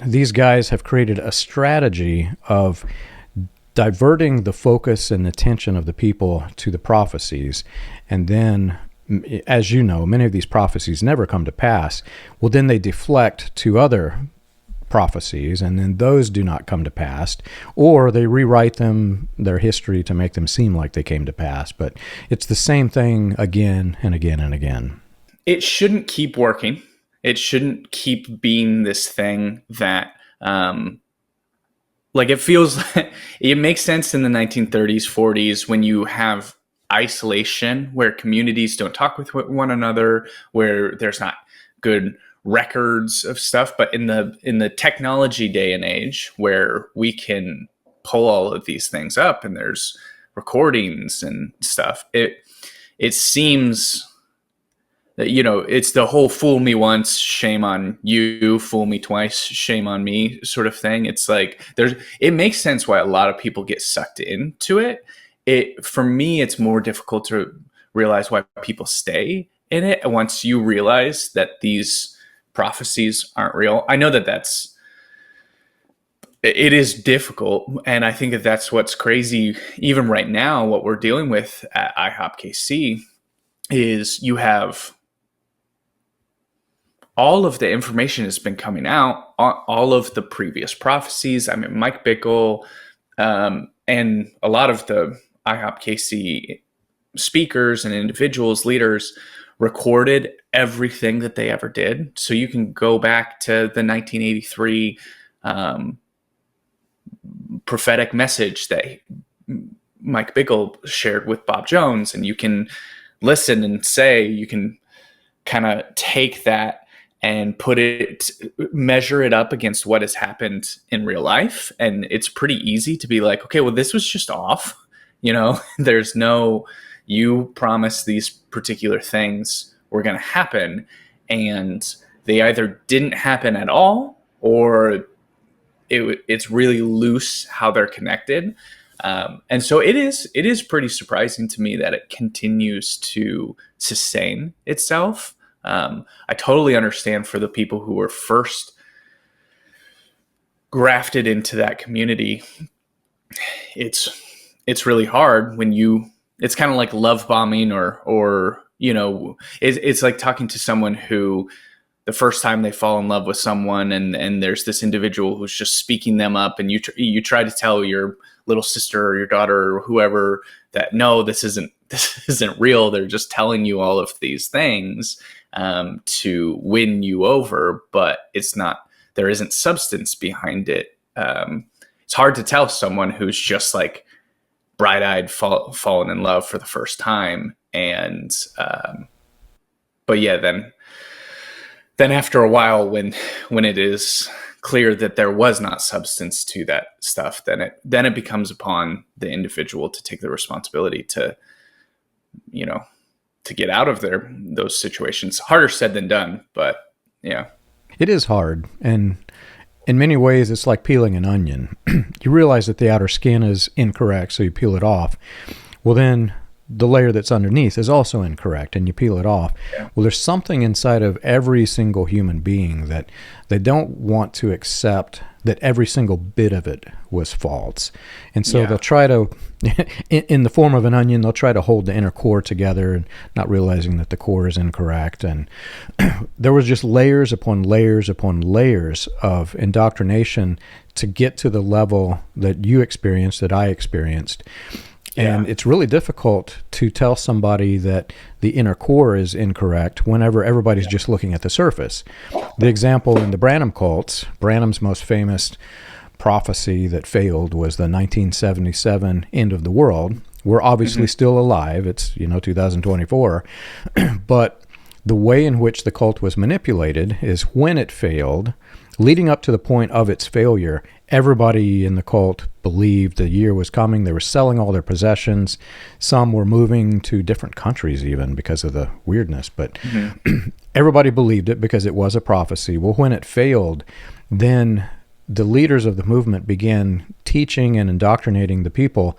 these guys have created a strategy of diverting the focus and attention of the people to the prophecies. And then, as you know, many of these prophecies never come to pass. Well, then they deflect to other prophecies, and then those do not come to pass, or they rewrite their history to make them seem like they came to pass. But it's the same thing again and again and again. It shouldn't keep working. It shouldn't keep being this thing that, like, it feels like it makes sense in the 1930s, 40s, when you have isolation, where communities don't talk with one another, where there's not good records of stuff. But in the technology day and age, where we can pull all of these things up and there's recordings and stuff, it seems that, it's the whole fool me once, shame on you, fool me twice, shame on me sort of thing. It's like it makes sense why a lot of people get sucked into it. For me, it's more difficult to realize why people stay in it once you realize that these prophecies aren't real. I know it is difficult, and I think that's what's crazy. Even right now, what we're dealing with at IHOPKC is you have all of the information has been coming out, all of the previous prophecies. I mean, Mike Bickle and a lot of the IHOPKC speakers and individuals, leaders, recorded everything that they ever did. So you can go back to the 1983 prophetic message that Mike Bickle shared with Bob Jones, and you can listen and you can kind of take that and measure it up against what has happened in real life. And it's pretty easy to be like, okay, well, this was just off. There's no, you promised these particular things were going to happen, and they either didn't happen at all, or it's really loose how they're connected. And so it is pretty surprising to me that it continues to sustain itself. I totally understand for the people who were first grafted into that community. It's really hard when it's kind of like love bombing or it's like talking to someone who the first time they fall in love with someone, and there's this individual who's just speaking them up, and you try to tell your little sister or your daughter or whoever that, no, this isn't real. They're just telling you all of these things to win you over, but there isn't substance behind it. It's hard to tell someone who's just like bright-eyed fallen in love for the first time. And but yeah, then after a while, when it is clear that there was not substance to that stuff, then it becomes upon the individual to take the responsibility to get out of those situations. Harder said than done, but yeah. It is hard, and in many ways, it's like peeling an onion. You realize that the outer skin is incorrect, so you peel it off. Well, then the layer that's underneath is also incorrect, and you peel it off. Yeah. Well, there's something inside of every single human being that they don't want to accept that every single bit of it was false. And so they'll try to, in the form of an onion, they'll try to hold the inner core together, and not realizing that the core is incorrect. And there was just layers upon layers upon layers of indoctrination to get to the level that you experienced, that I experienced. And it's really difficult to tell somebody that the inner core is incorrect whenever everybody's just looking at the surface. The example in the Branham cults, Branham's most famous prophecy that failed was the 1977 end of the world. We're obviously still alive. It's, 2024. But the way in which the cult was manipulated is when it failed, leading up to the point of its failure, everybody in the cult believed the year was coming. They were selling all their possessions. Some were moving to different countries even because of the weirdness. But everybody believed it because it was a prophecy. Well, when it failed, then the leaders of the movement began teaching and indoctrinating the people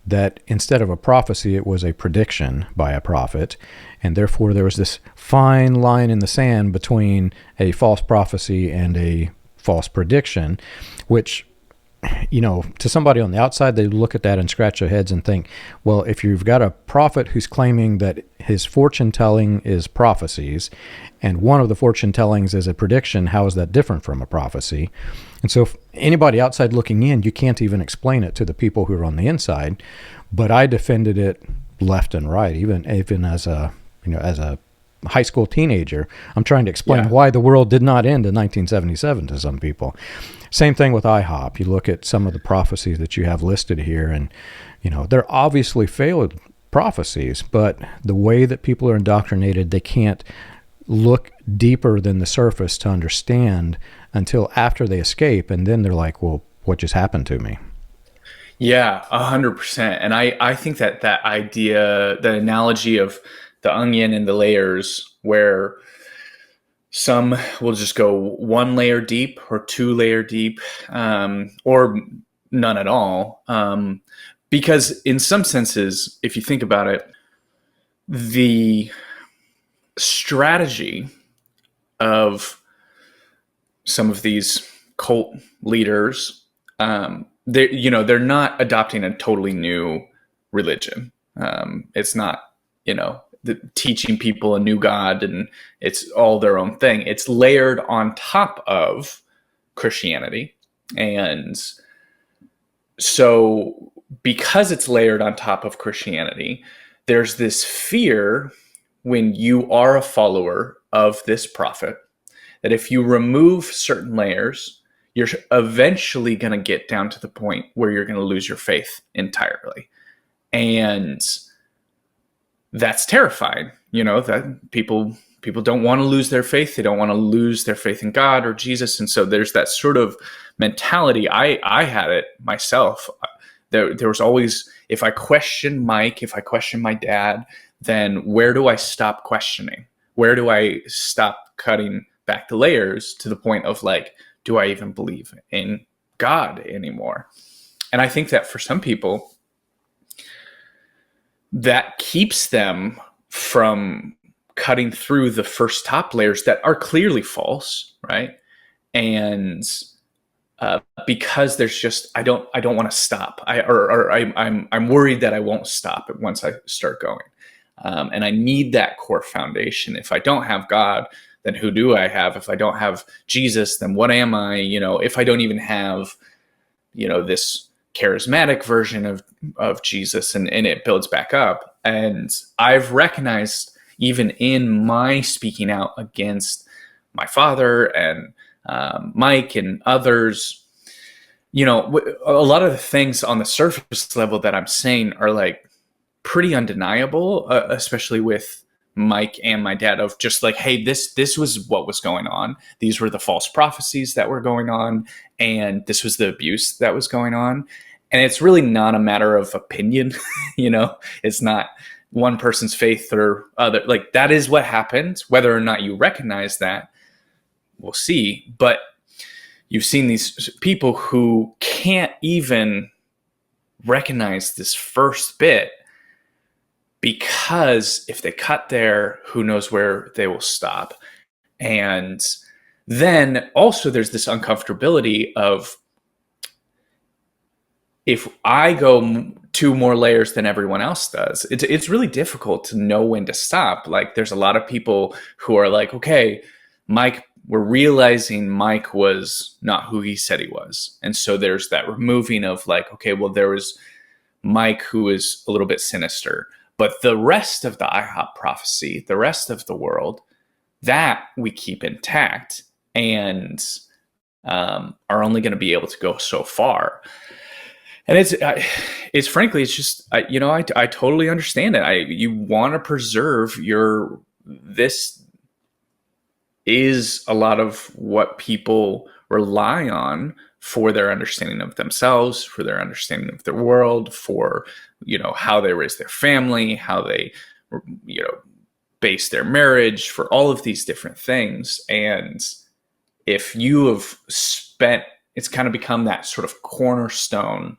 that instead of a prophecy, it was a prediction by a prophet. And therefore, there was this fine line in the sand between a false prophecy and a false prediction, which, to somebody on the outside, they look at that and scratch their heads and think, well, if you've got a prophet who's claiming that his fortune telling is prophecies, and one of the fortune tellings is a prediction, how is that different from a prophecy? And so if anybody outside looking in, you can't even explain it to the people who are on the inside. But I defended it left and right, even as a high school teenager. I'm trying to explain why the world did not end in 1977 to some people. Same thing with IHOP. You look at some of the prophecies that you have listed here, and they're obviously failed prophecies, but the way that people are indoctrinated, they can't look deeper than the surface to understand until after they escape, and then they're like, well, what just happened to me? Yeah, 100%. And I think that idea, the analogy of the onion and the layers, where some will just go one layer deep or two layer deep, or none at all. Because in some senses, if you think about it, the strategy of some of these cult leaders, they're not adopting a totally new religion. It's not, teaching people a new God, and it's all their own thing. It's layered on top of Christianity. And so because it's layered on top of Christianity, there's this fear when you are a follower of this prophet that if you remove certain layers, you're eventually going to get down to the point where you're going to lose your faith entirely. And that's terrifying, that people don't want to lose their faith. They don't want to lose their faith in God or Jesus. And so there's that sort of mentality. I had it myself. There was always, if I question Mike, if I question my dad, then where do I stop questioning? Where do I stop cutting back the layers to the point of like, do I even believe in God anymore? And I think that for some people, that keeps them from cutting through the first top layers that are clearly false, right? And because there's just I don't want to stop. I'm worried that I won't stop once I start going, and I need that core foundation. If I don't have God, then who do I have? If I don't have Jesus, then what am I? If I don't even have, this charismatic version of Jesus, and it builds back up. And I've recognized, even in my speaking out against my father and Mike and others, a lot of the things on the surface level that I'm saying are like pretty undeniable, especially with Mike and my dad, of just like, hey, this was what was going on. These were the false prophecies that were going on, and this was the abuse that was going on. And it's really not a matter of opinion. It's not one person's faith or other. Like, that is what happened. Whether or not you recognize that, we'll see. But you've seen these people who can't even recognize this first bit, because if they cut there, who knows where they will stop. And then also there's this uncomfortability of, if I go two more layers than everyone else does, it's really difficult to know when to stop. Like, there's a lot of people who are like, okay, Mike, we're realizing Mike was not who he said he was. And so there's that removing of like, okay, well, there was Mike who is a little bit sinister, but the rest of the IHOP prophecy, the rest of the world, that we keep intact, and are only going to be able to go so far. And it's frankly, it's just, I totally understand it. You want to preserve this is a lot of what people rely on for their understanding of themselves, for their understanding of their world, for, how they raise their family, how they, base their marriage, for all of these different things. And if you have it's kind of become that sort of cornerstone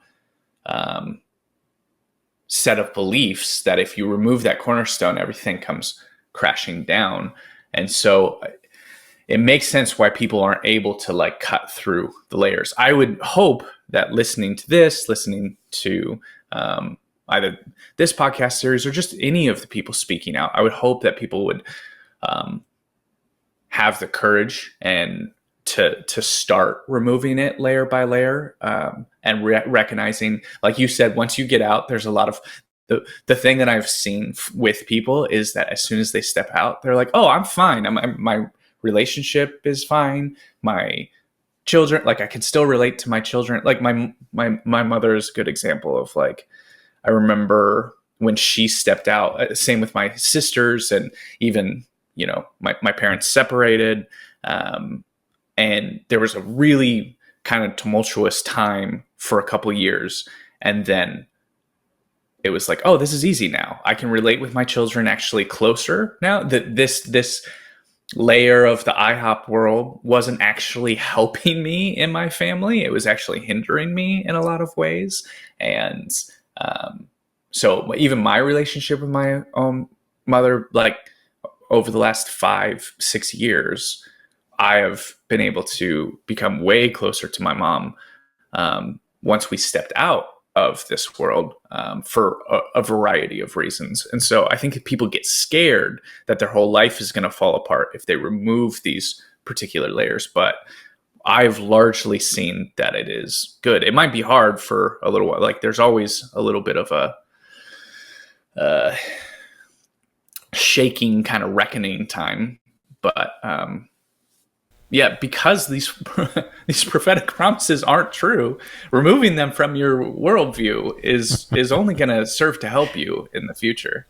set of beliefs that if you remove that cornerstone, everything comes crashing down. And so it makes sense why people aren't able to like cut through the layers. I would hope that listening to either this podcast series or just any of the people speaking out, I would hope that people would have the courage and to start removing it layer by layer, and recognizing, like you said, once you get out, there's a lot of the thing that I've seen with people is that as soon as they step out, they're like, oh, I'm fine. My relationship is fine. My children, like I can still relate to my children. Like my mother is a good example of like, I remember when she stepped out, same with my sisters, and even, you know, my parents separated. And there was a really kind of tumultuous time for a couple years. And then it was like, oh, this is easy now. I can relate with my children actually closer now. That this layer of the IHOP world wasn't actually helping me in my family. It was actually hindering me in a lot of ways. And so even my relationship with my own mother, like over the last 5-6 years, I have been able to become way closer to my mom once we stepped out of this world, for a variety of reasons. And so I think people get scared that their whole life is going to fall apart if they remove these particular layers. But I've largely seen that it is good. It might be hard for a little while. Like there's always a little bit of a shaking kind of reckoning time. But yeah, because these prophetic promises aren't true, removing them from your worldview is only going to serve to help you in the future.